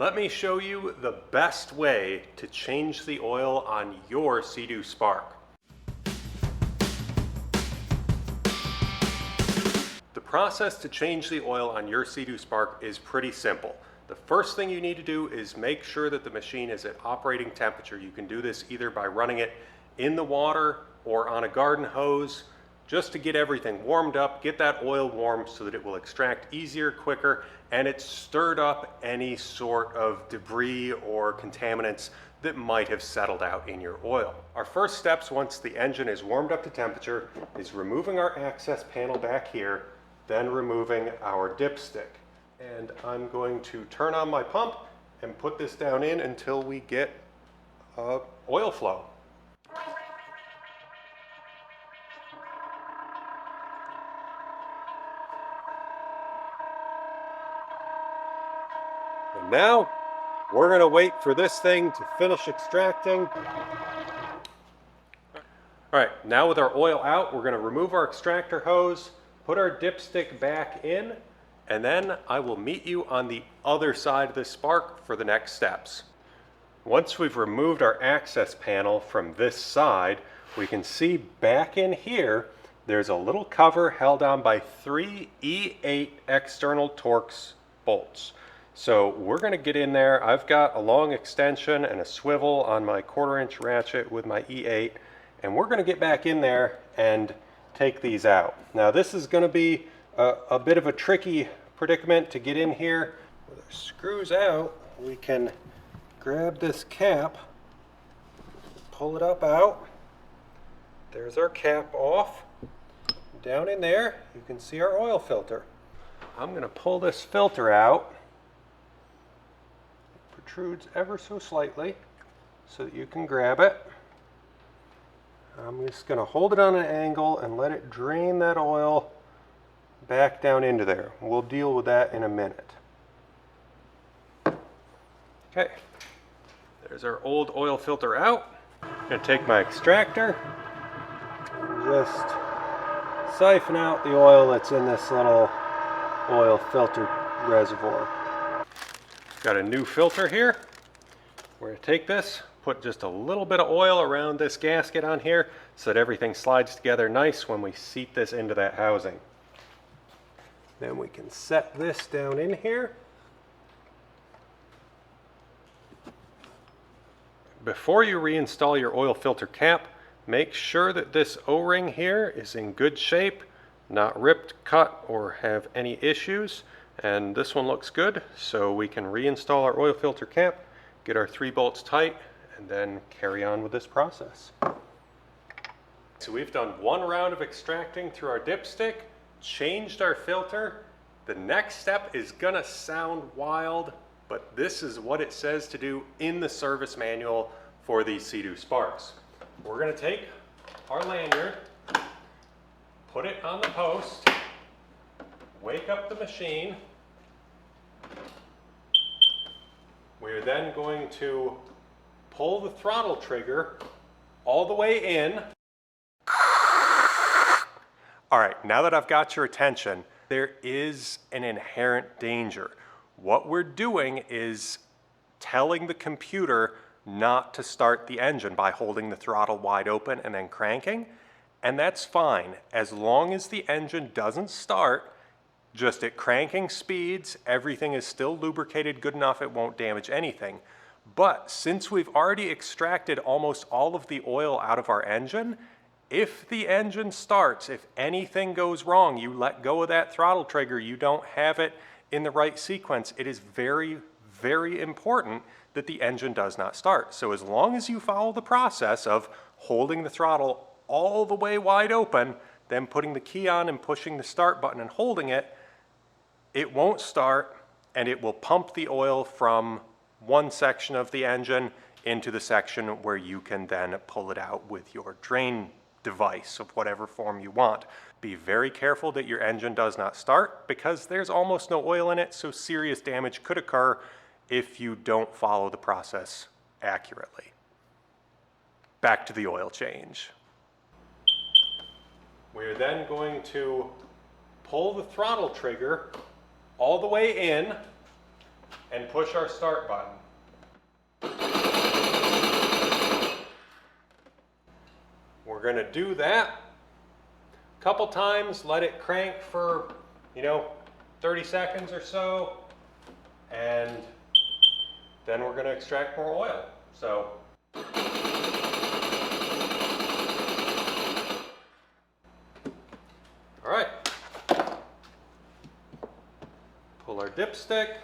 Let me show you the best way to change the oil on your Seadoo Spark. The process to change the oil on your Seadoo Spark is pretty simple. The first thing you need to do is make sure that the machine is at operating temperature. You can do this either by running it in the water or on a garden hose, just to get everything warmed up, get that oil warm so that it will extract easier, quicker, and it's stirred up any sort of debris or contaminants that might have settled out in your oil. Our first steps, once the engine is warmed up to temperature, is removing our access panel back here, then removing our dipstick. And I'm going to turn on my pump and put this down in until we get oil flow. And now we're going to wait for this thing to finish extracting. All right, now with our oil out, we're going to remove our extractor hose, put our dipstick back in, and then I will meet you on the other side of the spark for the next steps. Once we've removed our access panel from this side, we can see back in here, there's a little cover held on by 3 E8 external Torx bolts. So we're going to get in there. I've got a long extension and a swivel on my 1/4-inch ratchet with my E8, and we're going to get back in there and take these out. Now this is going to be a bit of a tricky predicament to get in here. With our screws out, we can grab this cap, pull it up out. There's our cap off. Down in there, you can see our oil filter. I'm going to pull this filter out. Protrudes ever so slightly so that you can grab it. I'm just going to hold it on an angle and let it drain that oil back down into there. We'll deal with that in a minute. Okay, there's our old oil filter out. I'm going to take my extractor and just siphon out the oil that's in this little oil filter reservoir. Got a new filter here. We're going to take this, put just a little bit of oil around this gasket on here so that everything slides together nice when we seat this into that housing. Then we can set this down in here. Before you reinstall your oil filter cap, make sure that this O-ring here is in good shape, not ripped, cut, or have any issues. And this one looks good, so we can reinstall our oil filter cap, get our 3 bolts tight, and then carry on with this process. So we've done 1 round of extracting through our dipstick, changed our filter. The next step is gonna sound wild, but this is what it says to do in the service manual for these Seadoo Sparks. We're gonna take our lanyard, put it on the post, wake up the machine. We're then going to pull the throttle trigger all the way in. All right, now that I've got your attention, there is an inherent danger. What we're doing is telling the computer not to start the engine by holding the throttle wide open and then cranking, and that's fine as long as the engine doesn't start. Just at cranking speeds, everything is still lubricated good enough it won't damage anything. But since we've already extracted almost all of the oil out of our engine, if the engine starts, if anything goes wrong, you let go of that throttle trigger, you don't have it in the right sequence, it is very, very important that the engine does not start. So as long as you follow the process of holding the throttle all the way wide open, then putting the key on and pushing the start button and holding it, it won't start and it will pump the oil from one section of the engine into the section where you can then pull it out with your drain device of whatever form you want. Be very careful that your engine does not start because there's almost no oil in it, so serious damage could occur if you don't follow the process accurately. Back to the oil change. We're then going to pull the throttle trigger all the way in and push our start button. We're going to do that a couple times, let it crank for, 30 seconds or so, and then we're going to extract more oil. So all right, pull our dipstick,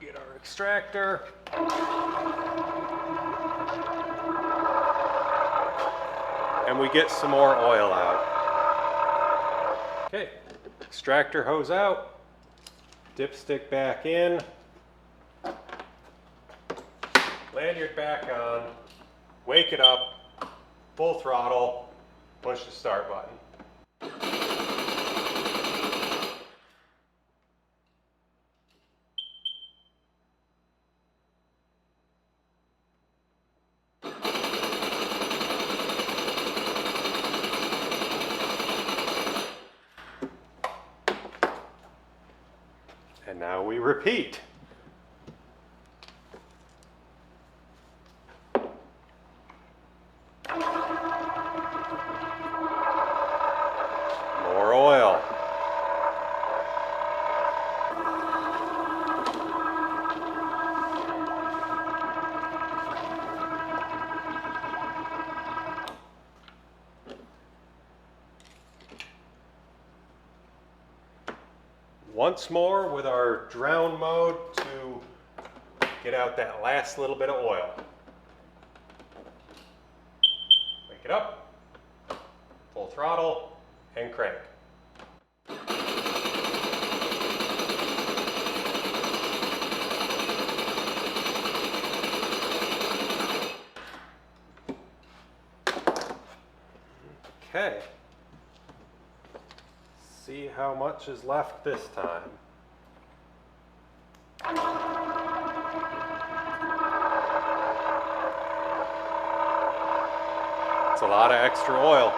get our extractor, and we get some more oil out. Okay, extractor hose out, dipstick back in, lanyard back on, wake it up, full throttle, push the start button. And now we repeat. More oil. Once more with our drown mode to get out that last little bit of oil. Wake it up, full throttle, and crank. Okay. See how much is left this time. It's a lot of extra oil.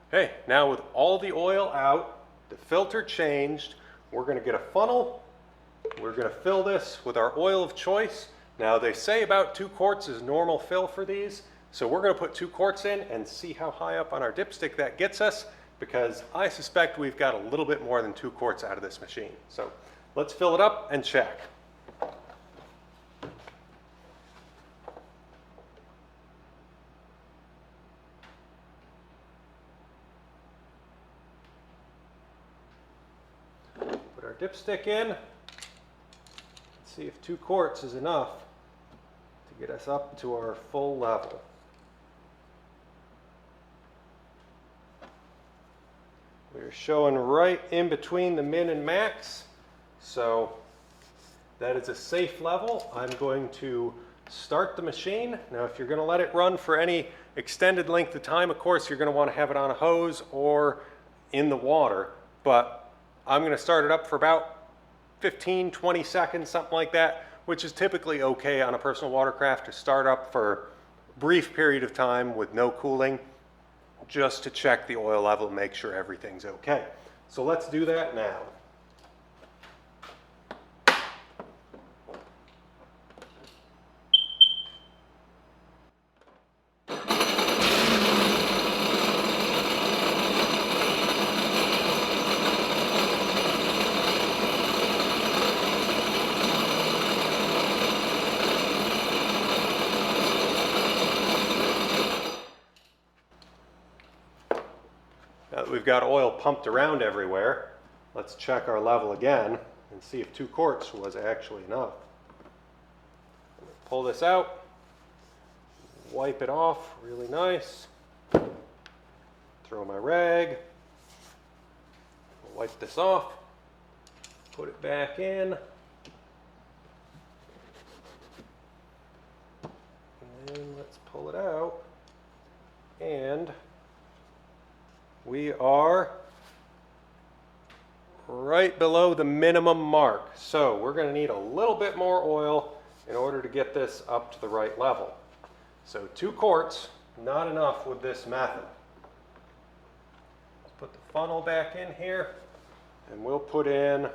Okay, now with all the oil out, the filter changed, we're going to get a funnel. We're going to fill this with our oil of choice. Now they say about 2 quarts is normal fill for these. So we're going to put 2 quarts in and see how high up on our dipstick that gets us, because I suspect we've got a little bit more than 2 quarts out of this machine. So let's fill it up and check. Put our dipstick in. Let's see if 2 quarts is enough to get us up to our full level. We're showing right in between the min and max, so that is a safe level. I'm going to start the machine. Now, if you're going to let it run for any extended length of time, of course, you're going to want to have it on a hose or in the water, but I'm going to start it up for about 15, 20 seconds, something like that, which is typically okay on a personal watercraft to start up for a brief period of time with no cooling, just to check the oil level and make sure everything's okay. So let's do that now. Now that we've got oil pumped around everywhere, let's check our level again and see if 2 quarts was actually enough. Pull this out, wipe it off really nice, throw my rag, wipe this off, put it back in, and then let's pull it out, and we are right below the minimum mark. So we're going to need a little bit more oil in order to get this up to the right level. So 2 quarts, not enough with this method. put the funnel back in here, and we'll put in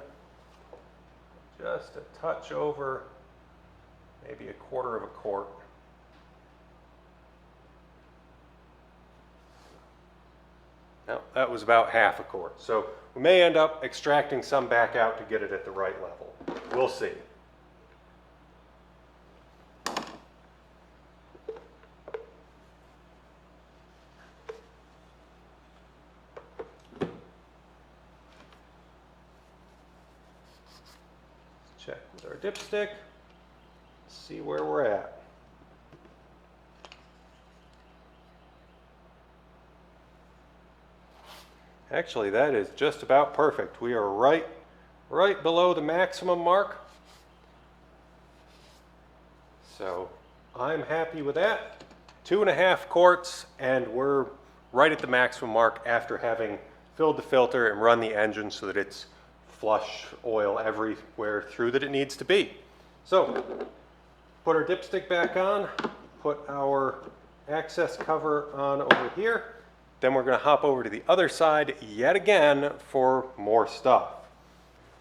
just a touch over maybe 1/4 quart. Now, that was about 1/2 quart. So we may end up extracting some back out to get it at the right level. We'll see. Check with our dipstick, see where we're at. Actually, that is just about perfect. We are right below the maximum mark. So I'm happy with that. 2.5 quarts, and we're right at the maximum mark after having filled the filter and run the engine so that it's flush oil everywhere through that it needs to be. So put our dipstick back on, put our access cover on over here. Then we're going to hop over to the other side yet again for more stuff.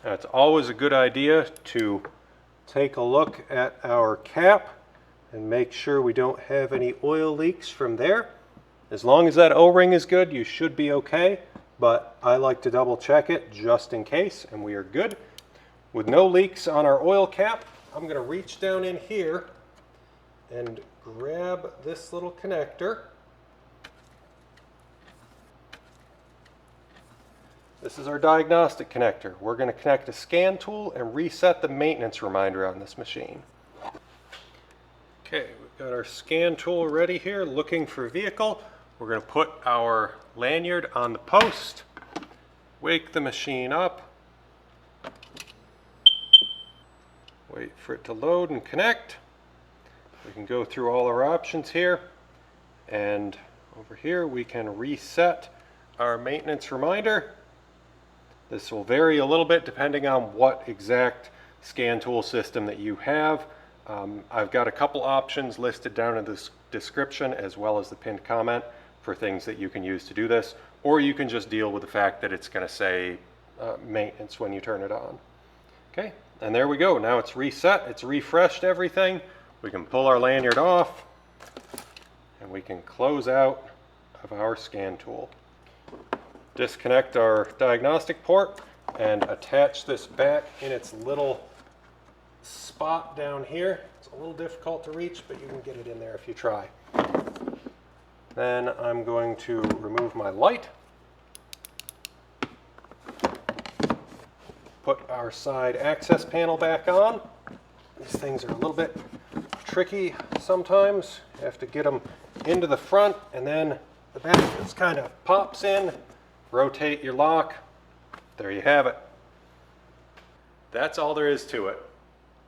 Now, it's always a good idea to take a look at our cap and make sure we don't have any oil leaks from there. As long as that O-ring is good, you should be okay, but I like to double check it just in case, and we are good. With no leaks on our oil cap, I'm going to reach down in here and grab this little connector. This is our diagnostic connector. We're going to connect a scan tool and reset the maintenance reminder on this machine. Okay, we've got our scan tool ready here, looking for vehicle. We're going to put our lanyard on the post, wake the machine up, wait for it to load and connect. We can go through all our options here, and over here we can reset our maintenance reminder. This will vary a little bit depending on what exact scan tool system that you have. I've got a couple options listed down in the description as well as the pinned comment for things that you can use to do this, or you can just deal with the fact that it's going to say maintenance when you turn it on. Okay, and there we go. Now it's reset, it's refreshed everything. We can pull our lanyard off and we can close out of our scan tool. Disconnect our diagnostic port and attach this back in its little spot down here. It's a little difficult to reach, but you can get it in there if you try. Then I'm going to remove my light. Put our side access panel back on. These things are a little bit tricky sometimes. You have to get them into the front, and then the back just kind of pops in. Rotate your lock. There you have it. That's all there is to it.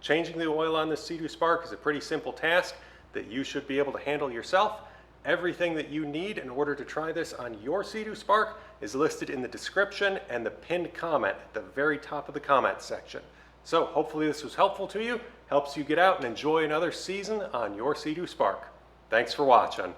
Changing the oil on this Seadoo Spark is a pretty simple task that you should be able to handle yourself. Everything that you need in order to try this on your Seadoo Spark is listed in the description and the pinned comment at the very top of the comment section. So hopefully this was helpful to you, helps you get out and enjoy another season on your Seadoo Spark. Thanks for watching.